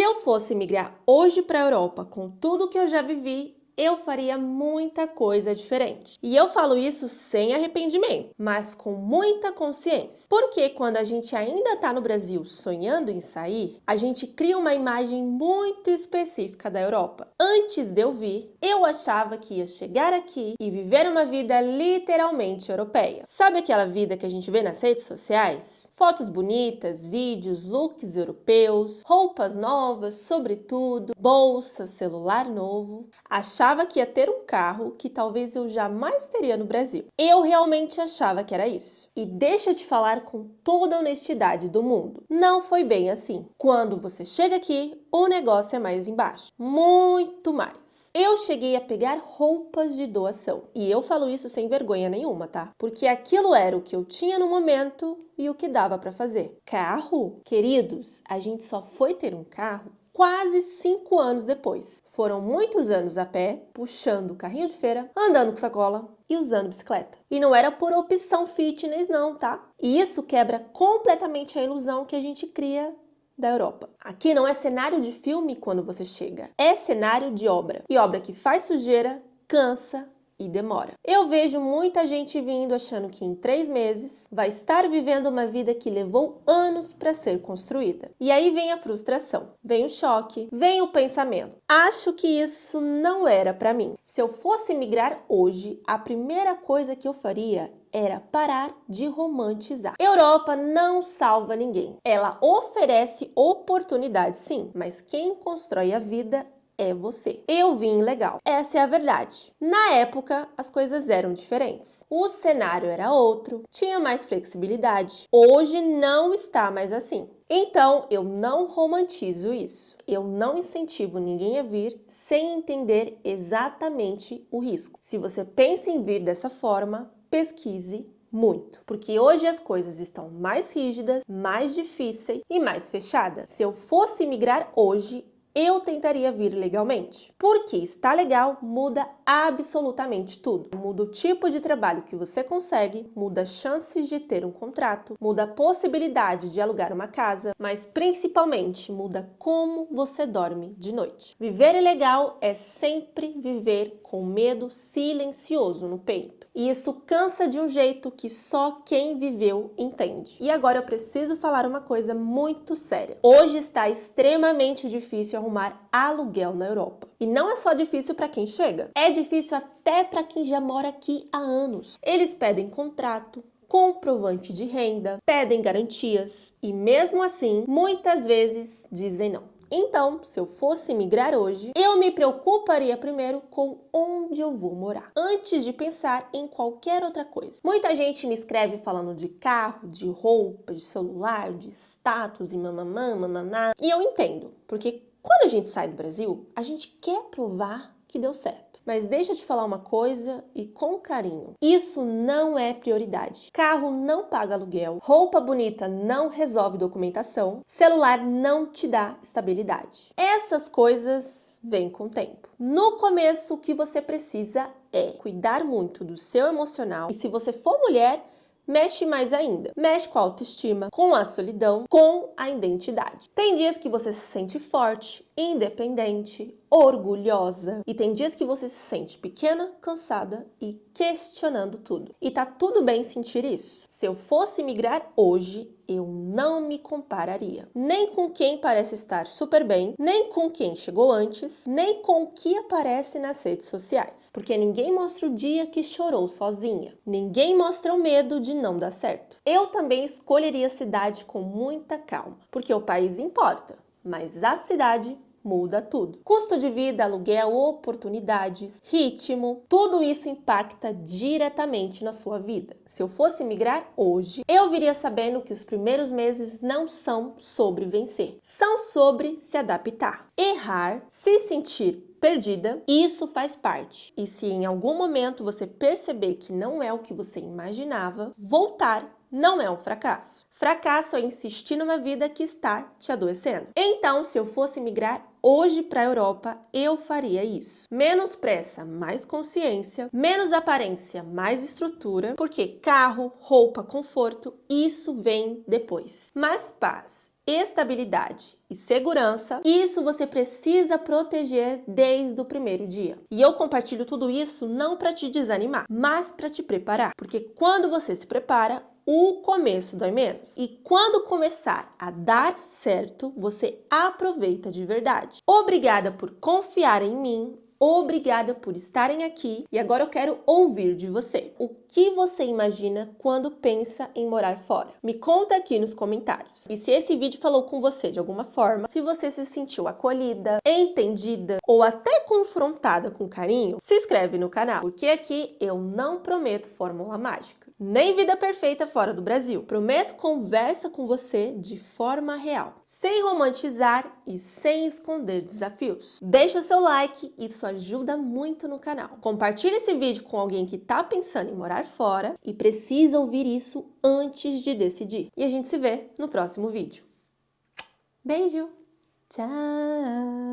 eu fosse migrar hoje para a Europa com tudo que eu já vivi, eu faria muita coisa diferente. E eu falo isso sem arrependimento, mas com muita consciência. Porque quando a gente ainda está no Brasil sonhando em sair, a gente cria uma imagem muito específica da Europa. Antes de eu vir, eu achava que ia chegar aqui e viver uma vida literalmente europeia. Sabe aquela vida que a gente vê nas redes sociais? Fotos bonitas, vídeos, looks europeus, roupas novas, sobretudo, bolsas, celular novo. Achava que ia ter um carro que talvez eu jamais teria no Brasil. Eu realmente achava que era isso. E deixa eu te falar com toda a honestidade do mundo. Não foi bem assim. Quando você chega aqui, o negócio é mais embaixo. Muito mais. Eu cheguei a pegar roupas de doação. E eu falo isso sem vergonha nenhuma, tá? Porque aquilo era o que eu tinha no momento e o que dava para fazer. Carro? Queridos, a gente só foi ter um carro quase 5 anos depois. Foram muitos anos a pé, puxando o carrinho de feira, andando com sacola e usando bicicleta. E não era por opção fitness não, tá? E isso quebra completamente a ilusão que a gente cria da Europa. Aqui não é cenário de filme quando você chega, é cenário de obra. E obra que faz sujeira, cansa e demora. Eu vejo muita gente vindo achando que em 3 meses vai estar vivendo uma vida que levou anos para ser construída. E aí vem a frustração, vem o choque, vem o pensamento. Acho que isso não era para mim. Se eu fosse migrar hoje, a primeira coisa que eu faria era parar de romantizar. Europa não salva ninguém. Ela oferece oportunidades, sim, mas quem constrói a vida é você. Eu vim legal. Essa é a verdade. Na época, as coisas eram diferentes. O cenário era outro, tinha mais flexibilidade. Hoje não está mais assim. Então, eu não romantizo isso. Eu não incentivo ninguém a vir sem entender exatamente o risco. Se você pensa em vir dessa forma, pesquise muito, porque hoje as coisas estão mais rígidas, mais difíceis e mais fechadas. Se eu fosse migrar hoje, eu tentaria vir legalmente. Porque estar legal muda absolutamente tudo. Muda o tipo de trabalho que você consegue, muda as chances de ter um contrato, muda a possibilidade de alugar uma casa, mas principalmente muda como você dorme de noite. Viver ilegal é sempre viver com medo silencioso no peito. E isso cansa de um jeito que só quem viveu entende. E agora eu preciso falar uma coisa muito séria. Hoje está extremamente difícil arrumar aluguel na Europa. E não é só difícil para quem chega, é difícil até para quem já mora aqui há anos. Eles pedem contrato, comprovante de renda, pedem garantias e mesmo assim, muitas vezes dizem não. Então, se eu fosse migrar hoje, eu me preocuparia primeiro com onde eu vou morar, antes de pensar em qualquer outra coisa. Muita gente me escreve falando de carro, de roupa, de celular, de status e mamamã, mamaná. E eu entendo, porque quando a gente sai do Brasil, a gente quer provar que deu certo. Mas deixa eu te falar uma coisa e com carinho. Isso não é prioridade. Carro não paga aluguel, roupa bonita não resolve documentação, celular não te dá estabilidade. Essas coisas vêm com o tempo. No começo, o que você precisa é cuidar muito do seu emocional. E se você for mulher, mexe mais ainda. Mexe com a autoestima, com a solidão, com a identidade. Tem dias que você se sente forte, independente, orgulhosa. E tem dias que você se sente pequena, cansada e questionando tudo. E tá tudo bem sentir isso. Se eu fosse migrar hoje, eu não me compararia. Nem com quem parece estar super bem, nem com quem chegou antes, nem com o que aparece nas redes sociais. Porque ninguém mostra o dia que chorou sozinha. Ninguém mostra o medo de não dar certo. Eu também escolheria a cidade com muita calma, porque o país importa, mas a cidade muda tudo. Custo de vida, aluguel, oportunidades, ritmo, tudo isso impacta diretamente na sua vida. Se eu fosse migrar hoje, eu viria sabendo que os primeiros meses não são sobre vencer, são sobre se adaptar, errar, se sentir perdida, isso faz parte. E se em algum momento você perceber que não é o que você imaginava, voltar não é um fracasso. Fracasso é insistir numa vida que está te adoecendo. Então, se eu fosse migrar hoje para a Europa, eu faria isso. Menos pressa, mais consciência, menos aparência, mais estrutura, porque carro, roupa, conforto, isso vem depois. Mas paz estabilidade e segurança, isso você precisa proteger desde o primeiro dia. E eu compartilho tudo isso não para te desanimar, mas para te preparar, porque quando você se prepara, o começo dói menos. E quando começar a dar certo, você aproveita de verdade. Obrigada por confiar em mim. Obrigada por estarem aqui e agora eu quero ouvir de você. O que você imagina quando pensa em morar fora? Me conta aqui nos comentários. E se esse vídeo falou com você de alguma forma, se você se sentiu acolhida, entendida ou até confrontada com carinho, se inscreve no canal, porque aqui eu não prometo fórmula mágica, nem vida perfeita fora do Brasil. Prometo conversa com você de forma real, sem romantizar e sem esconder desafios. Deixa seu like, isso ajuda muito no canal. Compartilhe esse vídeo com alguém que tá pensando em morar fora e precisa ouvir isso antes de decidir. E a gente se vê no próximo vídeo. Beijo! Tchau!